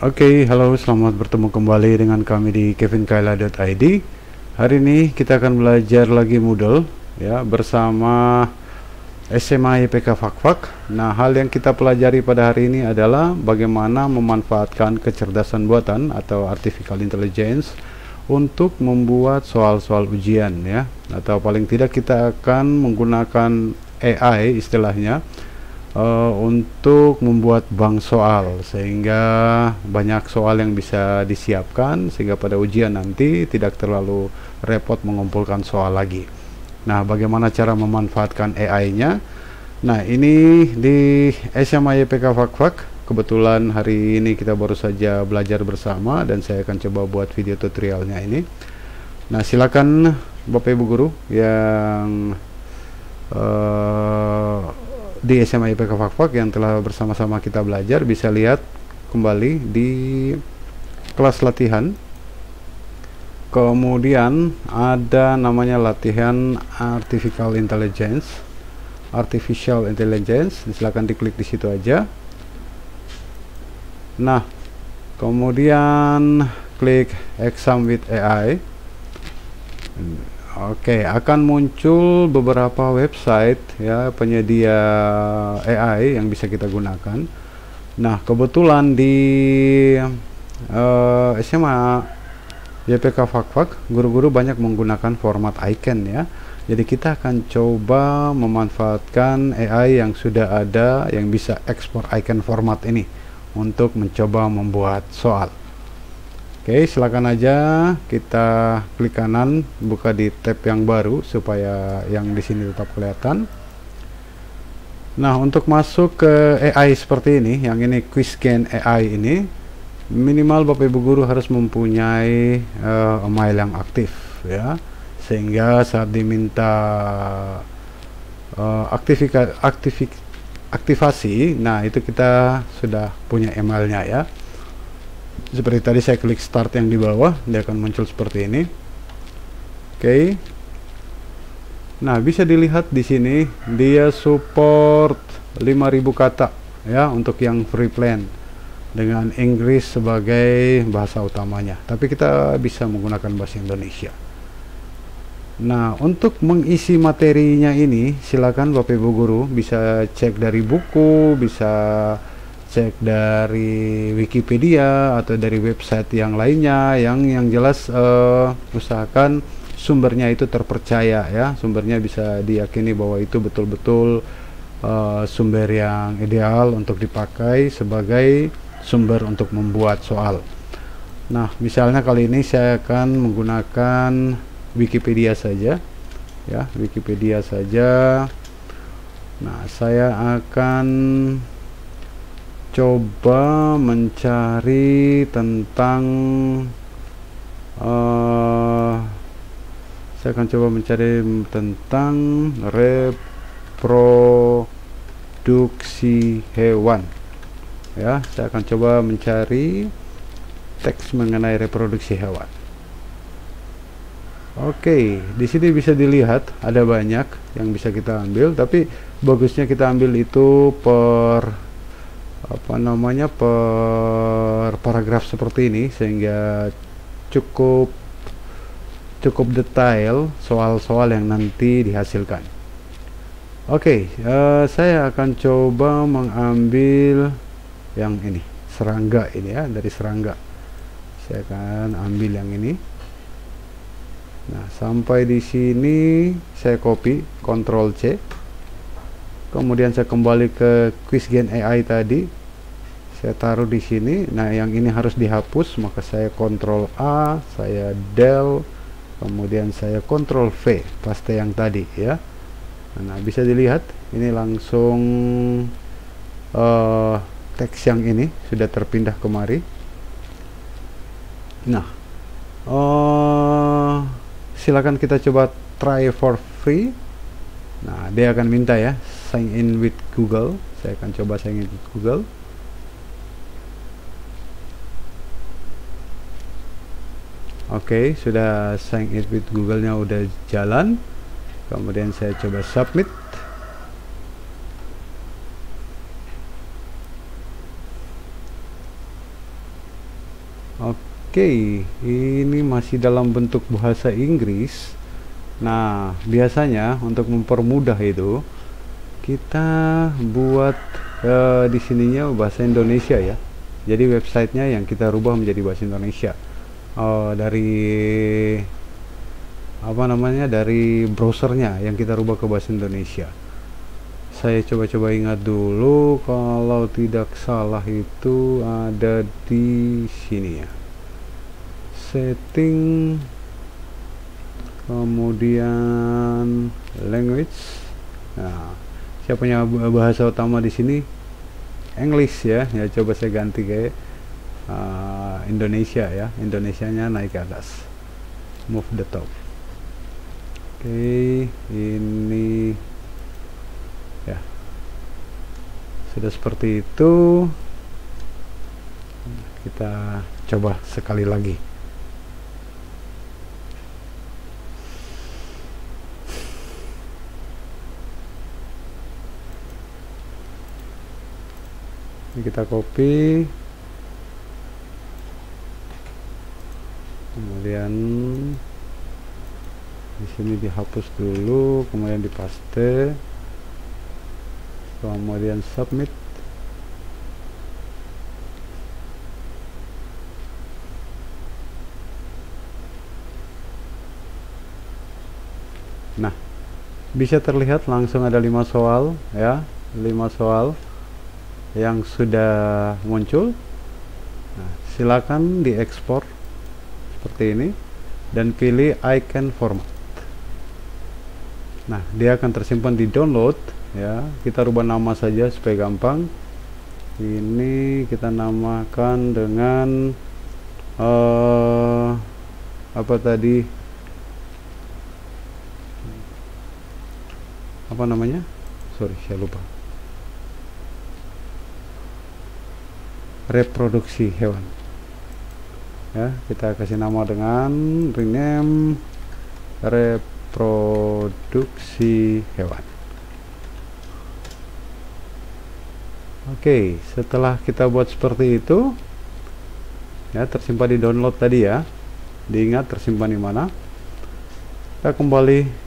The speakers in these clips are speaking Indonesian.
Oke, halo, selamat bertemu kembali dengan kami di kevinkaila.id. Hari ini kita akan belajar lagi Moodle ya bersama SMA YPK Fakfak. Nah, hal yang kita pelajari pada hari ini adalah bagaimana memanfaatkan kecerdasan buatan atau artificial intelligence untuk membuat soal-soal ujian ya. Atau paling tidak kita akan menggunakan AI istilahnya untuk membuat bank soal, sehingga banyak soal yang bisa disiapkan sehingga pada ujian nanti tidak terlalu repot mengumpulkan soal lagi. Nah, bagaimana cara memanfaatkan AI-nya? Nah, ini di SMA YPK Fakfak. Kebetulan hari ini kita baru saja belajar bersama dan saya akan coba buat video tutorialnya ini. Nah, silakan Bapak Ibu guru yang di SMA YPK Fakfak yang telah bersama-sama kita belajar bisa lihat kembali di kelas latihan. Kemudian ada namanya latihan artificial intelligence. Silakan diklik di situ aja. Nah, kemudian klik exam with AI. Oke, akan muncul beberapa website ya penyedia AI yang bisa kita gunakan. Nah, kebetulan di SMA YPK Fakfak guru-guru banyak menggunakan format icon ya. Jadi kita akan coba memanfaatkan AI yang sudah ada yang bisa ekspor icon format ini untuk mencoba membuat soal. Oke, silakan aja kita klik kanan, buka di tab yang baru supaya yang di sini tetap kelihatan. Nah, untuk masuk ke AI seperti ini, yang ini QuizGen AI ini, minimal Bapak Ibu guru harus mempunyai email yang aktif ya, sehingga saat diminta aktivasi, nah itu kita sudah punya emailnya ya. Seperti tadi saya klik start yang di bawah, dia akan muncul seperti ini. Oke. Nah, bisa dilihat di sini dia support 5000 kata ya untuk yang free plan dengan Inggris sebagai bahasa utamanya. Tapi kita bisa menggunakan bahasa Indonesia. Nah, untuk mengisi materinya ini silakan Bapak Ibu guru bisa cek dari buku, bisa cek dari Wikipedia atau dari website yang lainnya, yang jelas usahakan sumbernya itu terpercaya ya, sumbernya bisa diyakini bahwa itu betul-betul sumber yang ideal untuk dipakai sebagai sumber untuk membuat soal. Nah, misalnya kali ini saya akan menggunakan Wikipedia saja ya, Wikipedia saja. Nah, saya akan coba mencari tentang reproduksi hewan ya. Saya akan coba mencari teks mengenai reproduksi hewan. Oke, di sini bisa dilihat ada banyak yang bisa kita ambil, tapi bagusnya kita ambil itu per paragraf seperti ini sehingga cukup detail soal-soal yang nanti dihasilkan. Oke, saya akan coba mengambil yang ini, serangga ini ya, dari serangga. Saya akan ambil yang ini. Nah, sampai di sini saya copy, Ctrl C. Kemudian saya kembali ke QuizGen AI tadi. Saya taruh di sini. Nah, yang ini harus dihapus, maka saya Ctrl A, saya del, kemudian saya Ctrl V, paste yang tadi ya. Nah, bisa dilihat ini langsung teks yang ini sudah terpindah kemari. Nah, silakan kita coba try for free. Nah, dia akan minta ya sign in with Google. Saya akan coba sign in with Google. Oke, sudah sign in with Google-nya udah jalan. Kemudian saya coba submit. Oke, ini masih dalam bentuk bahasa Inggris. Nah, biasanya untuk mempermudah itu kita buat di sininya bahasa Indonesia ya. Jadi websitenya yang kita rubah menjadi bahasa Indonesia. Dari apa namanya, dari browsernya yang kita rubah ke bahasa Indonesia. Saya coba-coba ingat dulu, kalau tidak salah itu ada di sini ya, setting, kemudian language. Nah, saya punya bahasa utama di sini English ya. Ya coba saya ganti ke Indonesia ya. Indonesianya naik ke atas, move the top. Oke, ini ya sudah seperti itu. Kita coba sekali lagi. Ini kita copy, kemudian di sini dihapus dulu, kemudian dipaste, kemudian submit. Nah, bisa terlihat langsung ada 5 soal ya, 5 soal yang sudah muncul. Nah, silakan diekspor seperti ini dan pilih icon format. Nah, dia akan tersimpan di download ya. Kita rubah nama saja supaya gampang. Ini kita namakan dengan apa tadi, apa namanya, sorry saya lupa, reproduksi hewan ya. Kita kasih nama dengan rename reproduksi hewan. Oke, setelah kita buat seperti itu ya, tersimpan di download tadi ya, diingat tersimpan di mana. Kita kembali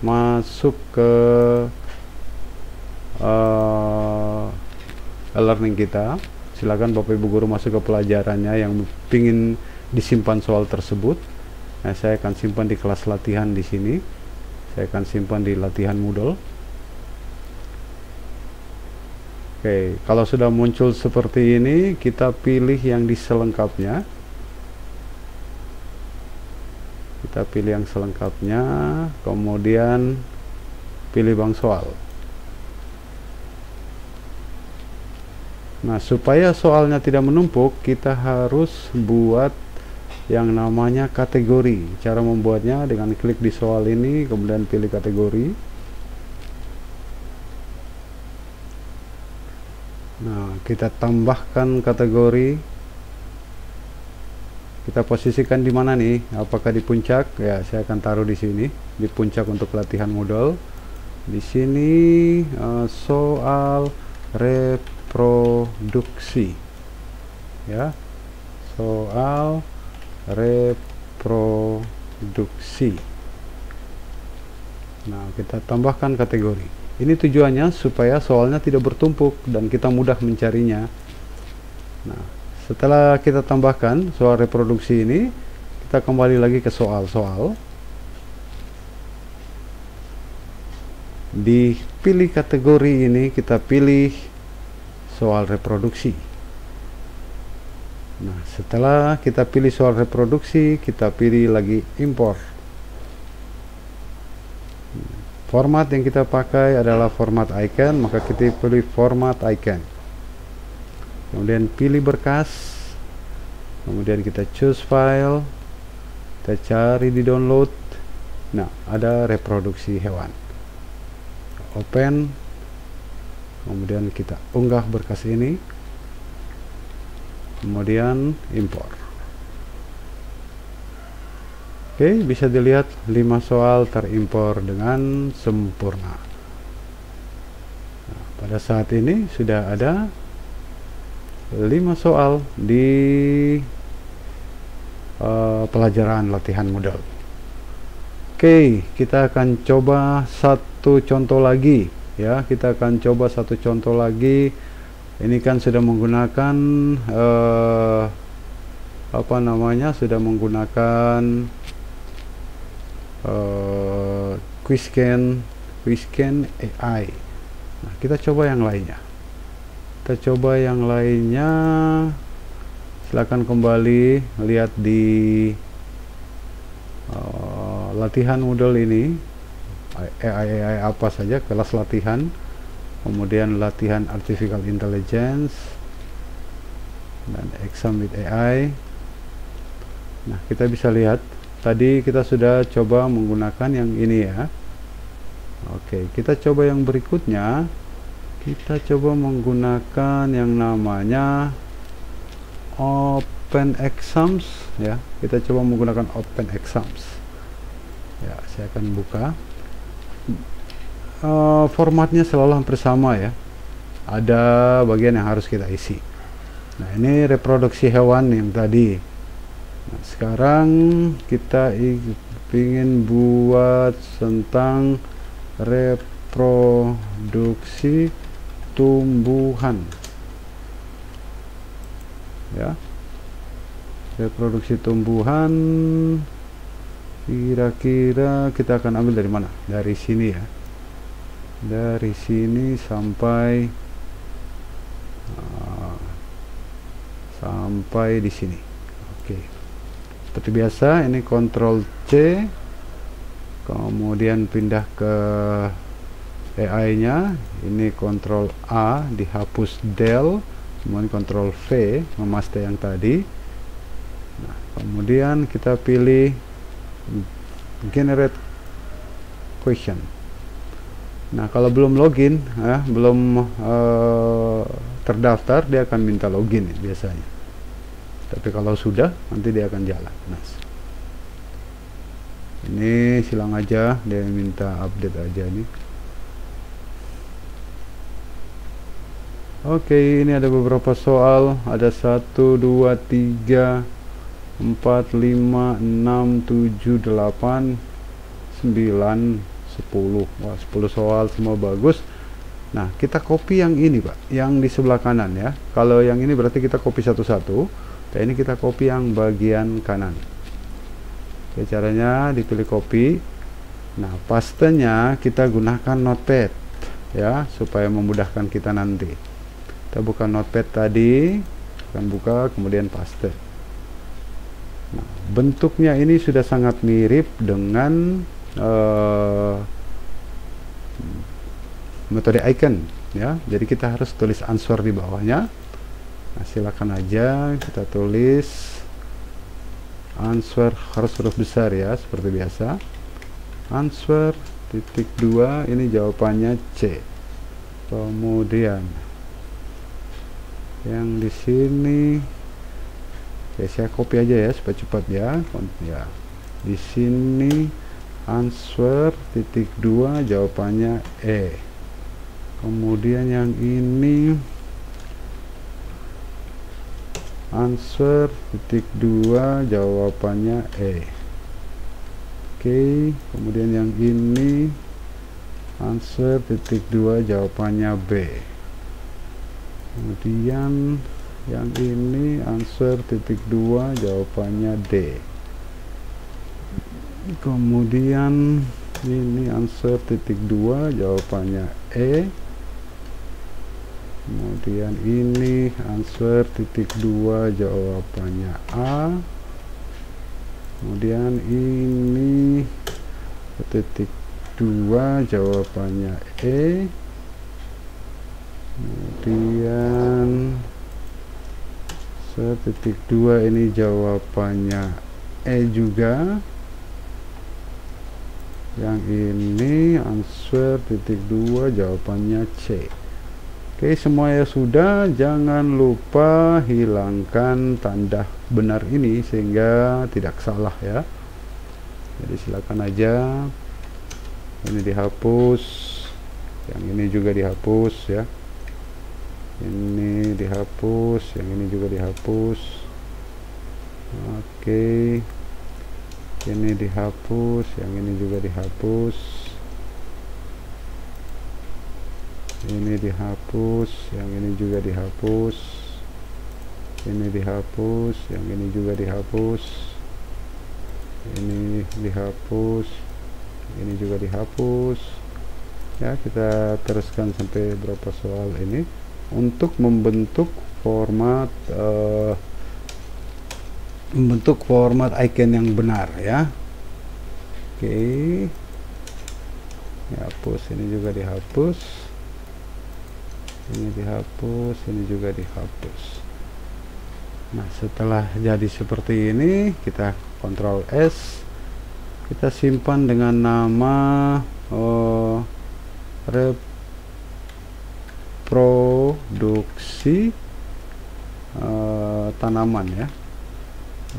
masuk ke e-learning kita. Silakan Bapak Ibu guru masuk ke pelajarannya yang pingin disimpan soal tersebut. Nah, saya akan simpan di kelas latihan di sini. Saya akan simpan di latihan Moodle. Oke, kalau sudah muncul seperti ini, kita pilih yang di selengkapnya. Kita pilih yang selengkapnya, kemudian pilih bank soal. Nah, supaya soalnya tidak menumpuk, kita harus buat yang namanya kategori. Cara membuatnya dengan klik di soal ini, kemudian pilih kategori. Nah, kita tambahkan kategori. Kita posisikan di mana nih? Apakah di puncak? Ya, saya akan taruh di sini, di puncak untuk latihan Moodle. Di sini soal reproduksi ya, soal reproduksi. Nah, kita tambahkan kategori. Ini tujuannya supaya soalnya tidak bertumpuk dan kita mudah mencarinya. Nah, setelah kita tambahkan soal reproduksi ini, kita kembali lagi ke soal-soal. Dipilih kategori ini, kita pilih soal reproduksi. Nah, setelah kita pilih soal reproduksi, kita pilih lagi import. Format yang kita pakai adalah format icon, maka kita pilih format icon. Kemudian pilih berkas, kemudian kita choose file, kita cari di download. Nah, ada reproduksi hewan. Open, kemudian kita unggah berkas ini, kemudian import. Oke, bisa dilihat 5 soal terimpor dengan sempurna. Nah, pada saat ini sudah ada 5 soal di pelajaran latihan model. Oke, kita akan coba satu contoh lagi ya. Kita akan coba satu contoh lagi. Ini kan sudah menggunakan apa namanya? Sudah menggunakan QuickScan AI. Nah, kita coba yang lainnya. Silakan kembali lihat di latihan model ini. AI apa saja, kelas latihan, kemudian latihan artificial intelligence, dan exam with AI. Nah, kita bisa lihat tadi kita sudah coba menggunakan yang ini ya. Oke, kita coba yang berikutnya. Kita coba menggunakan yang namanya Open Exams ya. Kita coba menggunakan Open Exams ya. Saya akan buka. Formatnya selalu hampir sama ya. Ada bagian yang harus kita isi. Nah, ini reproduksi hewan yang tadi. Nah, sekarang kita ingin buat tentang reproduksi tumbuhan ya. Reproduksi tumbuhan kira-kira kita akan ambil dari mana? Dari sini ya. Dari sini sampai di sini. Oke. Seperti biasa ini Ctrl C, kemudian pindah ke AI-nya, ini Ctrl A dihapus del, kemudian Ctrl V memaste yang tadi. Nah, kemudian kita pilih generate question. Nah, kalau belum login ya, belum terdaftar, dia akan minta login ya, biasanya. Tapi kalau sudah, nanti dia akan jalan. Nah, ini silang aja, dia minta update aja nih. Oke, ini ada beberapa soal. Ada 1, 2, 3, 4, 5, 6, 7, 8, 9, 10. Wah, 10 soal, semua bagus. Nah, kita copy yang ini Pak, yang di sebelah kanan ya. Kalau yang ini berarti kita copy satu-satu. Nah, ini kita copy yang bagian kanan. Oke, caranya dipilih copy. Nah, pastenya kita gunakan notepad ya, supaya memudahkan kita nanti. Kita buka notepad tadi, akan buka, kemudian paste. Nah, bentuknya ini sudah sangat mirip dengan metode icon ya. Jadi kita harus tulis answer di bawahnya. Nah, silakan aja kita tulis answer, harus huruf besar ya, seperti biasa. Answer titik 2, ini jawabannya C. Kemudian yang di sini, oke, saya copy aja ya supaya cepat ya. Ya, di sini answer titik 2 jawabannya E. Kemudian yang ini answer titik 2 jawabannya E. Oke, kemudian yang ini answer titik 2 jawabannya B. Kemudian yang ini answer titik 2 jawabannya D. Kemudian ini answer titik 2 jawabannya E. Kemudian ini answer titik 2 jawabannya A. Kemudian ini titik 2 jawabannya E. Kemudian titik 2 ini jawabannya E juga. Yang ini answer titik 2 jawabannya C. Oke, semuanya sudah. Jangan lupa hilangkan tanda benar ini sehingga tidak salah ya. Jadi silakan aja, ini dihapus, yang ini juga dihapus ya, ini dihapus, yang ini juga dihapus. Oke, ini dihapus, yang ini juga dihapus, ini dihapus, yang ini juga dihapus, ini dihapus, yang ini juga dihapus, ini dihapus, ini juga dihapus. Ya, kita teruskan sampai berapa soal ini untuk membentuk format icon yang benar ya. Oke, dihapus, ini juga dihapus, ini dihapus, ini juga dihapus. Nah, setelah jadi seperti ini, kita Ctrl S, kita simpan dengan nama reproduksi tanaman ya,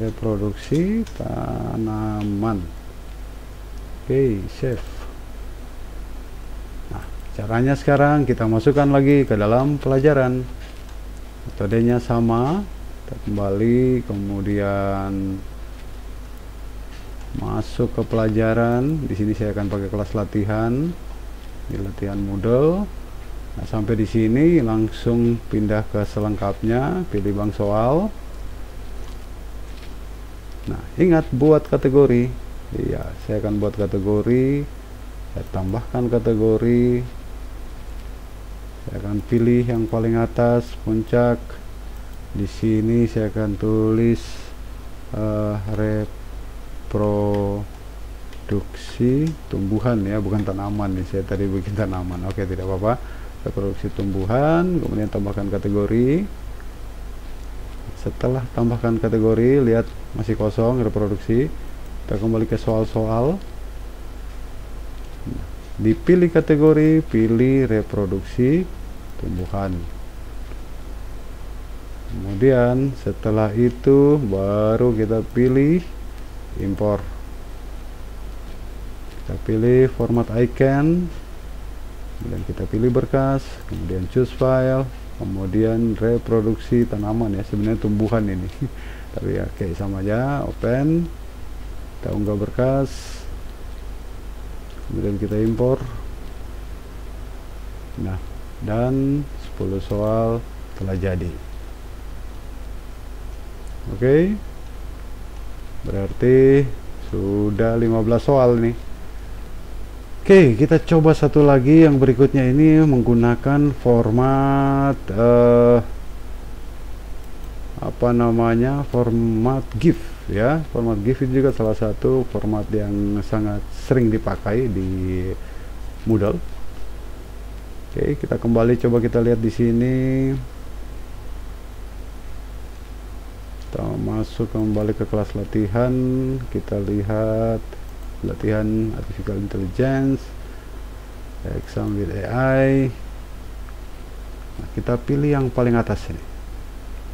reproduksi tanaman. Oke, save. Nah, caranya sekarang kita masukkan lagi ke dalam pelajaran. Metodenya sama, kita kembali, kemudian masuk ke pelajaran. Di sini saya akan pakai kelas latihan, di latihan Moodle. Nah, sampai di sini langsung pindah ke selengkapnya, pilih bank soal. Nah, ingat buat kategori. Iya, saya akan buat kategori. Saya tambahkan kategori. Saya akan pilih yang paling atas, puncak. Di sini saya akan tulis reproduksi tumbuhan ya, bukan tanaman nih. Saya tadi bikin tanaman. Oke, tidak apa-apa. Reproduksi tumbuhan, kemudian tambahkan kategori. Setelah tambahkan kategori, lihat masih kosong reproduksi. Kita kembali ke soal-soal. Dipilih kategori, pilih reproduksi tumbuhan. Kemudian setelah itu baru kita pilih impor. Kita pilih format icon, kemudian kita pilih berkas, kemudian choose file, kemudian reproduksi tanaman ya, sebenarnya tumbuhan ini tapi ya oke, sama aja. Open, kita unggah berkas, kemudian kita impor. Nah, dan 10 soal telah jadi. Oke, berarti sudah 15 soal nih. Oke, kita coba satu lagi yang berikutnya ini menggunakan format apa namanya, format GIF ya. Format GIF itu juga salah satu format yang sangat sering dipakai di Moodle. Oke, kita kembali, coba kita lihat di sini. Kita masuk kembali ke kelas latihan, kita lihat latihan artificial intelligence, exam with AI. Nah, kita pilih yang paling atas ini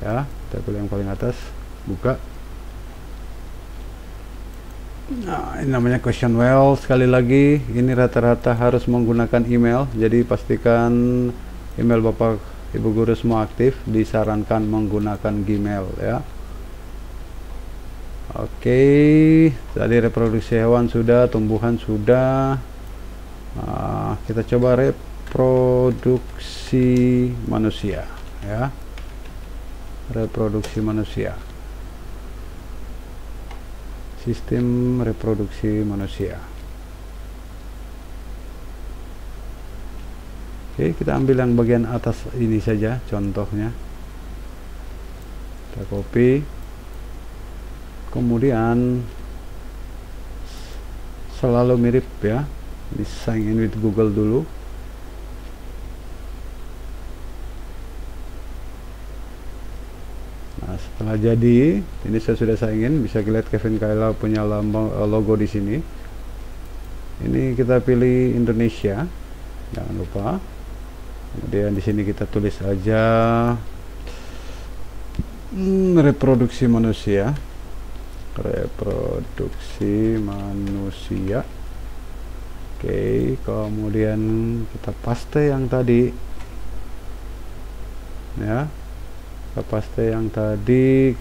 ya, kita pilih yang paling atas, buka. Nah, ini namanya question well. Sekali lagi, ini rata-rata harus menggunakan email, jadi pastikan email Bapak Ibu guru semua aktif. Disarankan menggunakan Gmail ya. Oke, tadi reproduksi hewan sudah, tumbuhan sudah. Kita coba reproduksi manusia ya, reproduksi manusia, sistem reproduksi manusia. Oke, kita ambil yang bagian atas ini saja contohnya, kita copy, kemudian selalu mirip ya, di sign in with Google dulu. Nah, setelah jadi, ini saya sudah sign in, bisa lihat Kevin Kayla punya lambang logo di sini. Ini kita pilih Indonesia, jangan lupa. Kemudian di sini kita tulis aja reproduksi manusia, reproduksi manusia. Oke, kemudian kita paste yang tadi ya, kita paste yang tadi,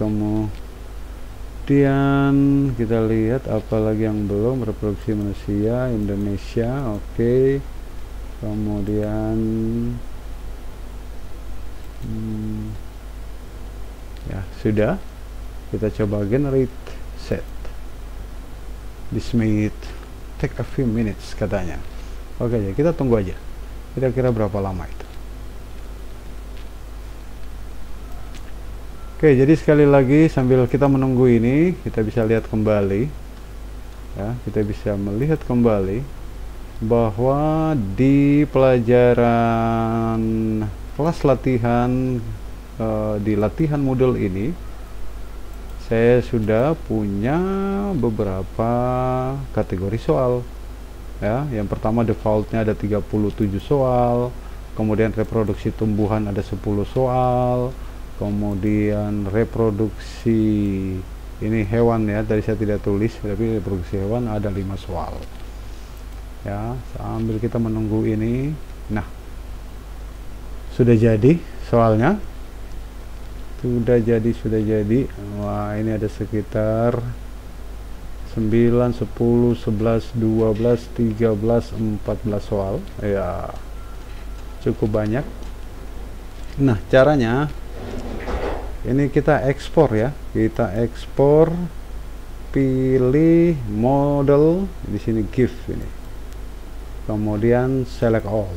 Kemudian kita lihat apa lagi yang belum. Reproduksi manusia Indonesia, oke. Kemudian ya sudah, kita coba generate set. This may take a few minutes katanya. Oke, ya kita tunggu aja, kira-kira berapa lama itu. Oke, jadi sekali lagi sambil kita menunggu ini, kita bisa lihat kembali ya, kita bisa melihat kembali bahwa di pelajaran kelas latihan di latihan model ini saya sudah punya beberapa kategori soal ya. Yang pertama defaultnya ada 37 soal, kemudian reproduksi tumbuhan ada 10 soal, kemudian reproduksi ini hewan ya, tadi saya tidak tulis, tapi reproduksi hewan ada 5 soal ya. Sambil kita menunggu ini, nah sudah jadi soalnya, sudah jadi. Wah, ini ada sekitar 9, 10, 11, 12, 13, 14 soal ya, cukup banyak. Nah caranya ini kita ekspor ya, kita ekspor, pilih model di sini GIF ini, kemudian select all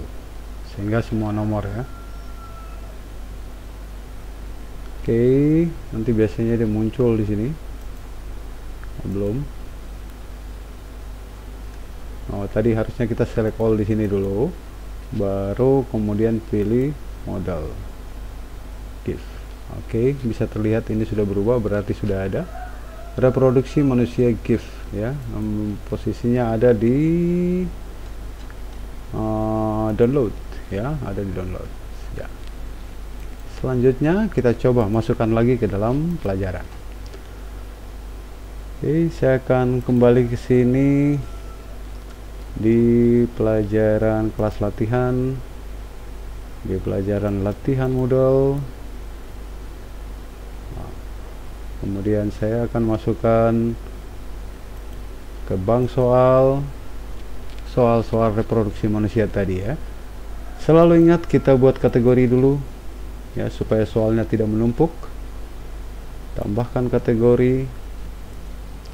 sehingga semua nomor ya. Oke, nanti biasanya dia muncul di sini. Belum. Oh, tadi harusnya kita select all di sini dulu, baru kemudian pilih model GIF. Oke, bisa terlihat ini sudah berubah, berarti sudah ada reproduksi manusia GIF ya. Posisinya ada di download ya, ada di download ya. Selanjutnya kita coba masukkan lagi ke dalam pelajaran. Oke, saya akan kembali ke sini di pelajaran kelas latihan, di pelajaran latihan model. Kemudian saya akan masukkan ke bank soal reproduksi manusia tadi ya. Selalu ingat kita buat kategori dulu ya, supaya soalnya tidak menumpuk. Tambahkan kategori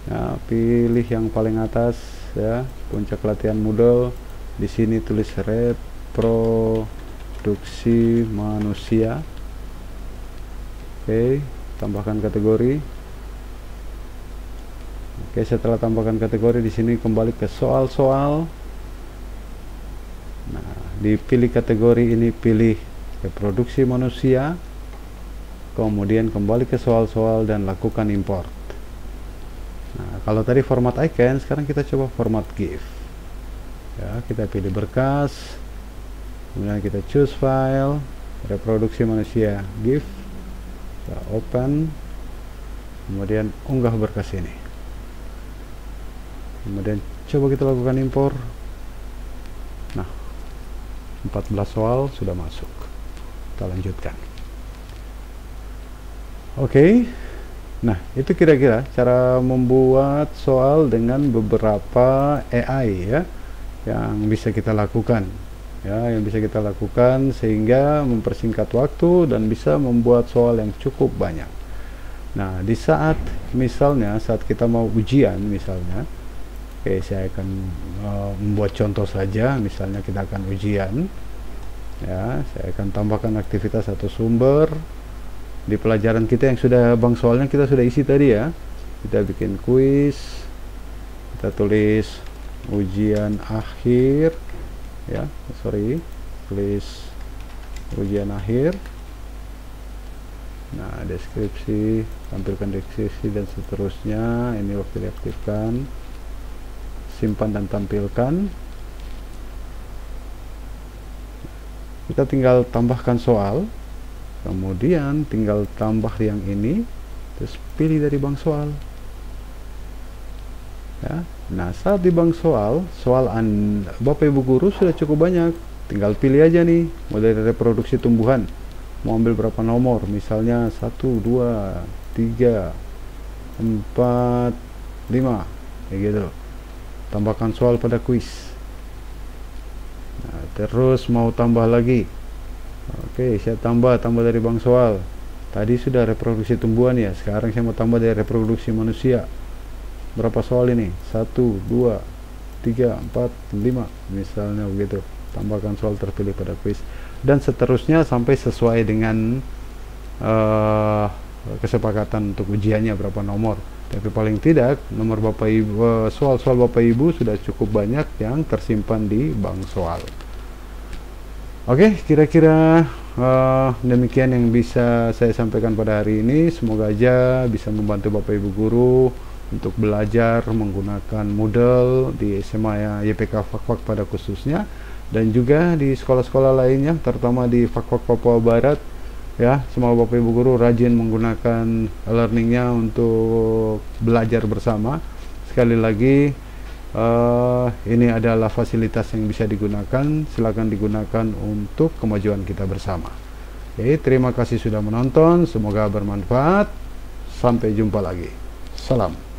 ya, pilih yang paling atas ya, puncak latihan model. Di sini tulis reproduksi manusia. Oke, tambahkan kategori. Oke, setelah tambahkan kategori, di sini kembali ke soal-soal. Nah, dipilih kategori ini, pilih reproduksi manusia, kemudian kembali ke soal-soal dan lakukan import. Nah, kalau tadi format icon, sekarang kita coba format GIF ya. Kita pilih berkas, kemudian kita choose file, reproduksi manusia GIF, kita open, kemudian unggah berkas ini, kemudian coba kita lakukan impor. Nah, 14 soal sudah masuk. Kita lanjutkan. Oke. Nah, itu kira-kira cara membuat soal dengan beberapa AI ya, yang bisa kita lakukan ya, yang bisa kita lakukan sehingga mempersingkat waktu dan bisa membuat soal yang cukup banyak. Nah, di saat misalnya saat kita mau ujian misalnya, oke, saya akan membuat contoh saja. Misalnya kita akan ujian ya, saya akan tambahkan aktivitas atau sumber di pelajaran kita yang sudah bank soalnya kita sudah isi tadi ya. Kita bikin kuis, kita tulis ujian akhir ya, tulis ujian akhir. Nah, deskripsi, tampilkan deskripsi dan seterusnya. Ini waktu diaktifkan, simpan dan tampilkan. Kita tinggal tambahkan soal, kemudian tinggal tambah yang ini, terus pilih dari bank soal ya. Nah, saat di bank soal Bapak Ibu guru sudah cukup banyak, tinggal pilih aja nih, mulai dari reproduksi tumbuhan mau ambil berapa nomor, misalnya 1, 2, 3, 4, 5, kayak gitu. Tambahkan soal pada kuis. Nah, terus mau tambah lagi. Oke, saya tambah dari bang soal. Tadi sudah reproduksi tumbuhan ya, sekarang saya mau tambah dari reproduksi manusia. Berapa soal ini? 1, 2, 3, 4, 5 misalnya begitu. Tambahkan soal terpilih pada kuis, dan seterusnya sampai sesuai dengan kesepakatan untuk ujiannya berapa nomor. Tapi paling tidak nomor Bapak Ibu, soal-soal Bapak Ibu sudah cukup banyak yang tersimpan di bank soal. Oke, kira-kira demikian yang bisa saya sampaikan pada hari ini. Semoga aja bisa membantu Bapak Ibu guru untuk belajar menggunakan Moodle di SMA YPK Fak-Fak pada khususnya, dan juga di sekolah-sekolah lainnya, terutama di Fak-Fak Papua Barat ya. Semoga Bapak Ibu guru rajin menggunakan learningnya untuk belajar bersama. Sekali lagi, ini adalah fasilitas yang bisa digunakan, silakan digunakan untuk kemajuan kita bersama. Oke, terima kasih sudah menonton, semoga bermanfaat. Sampai jumpa lagi. Salam.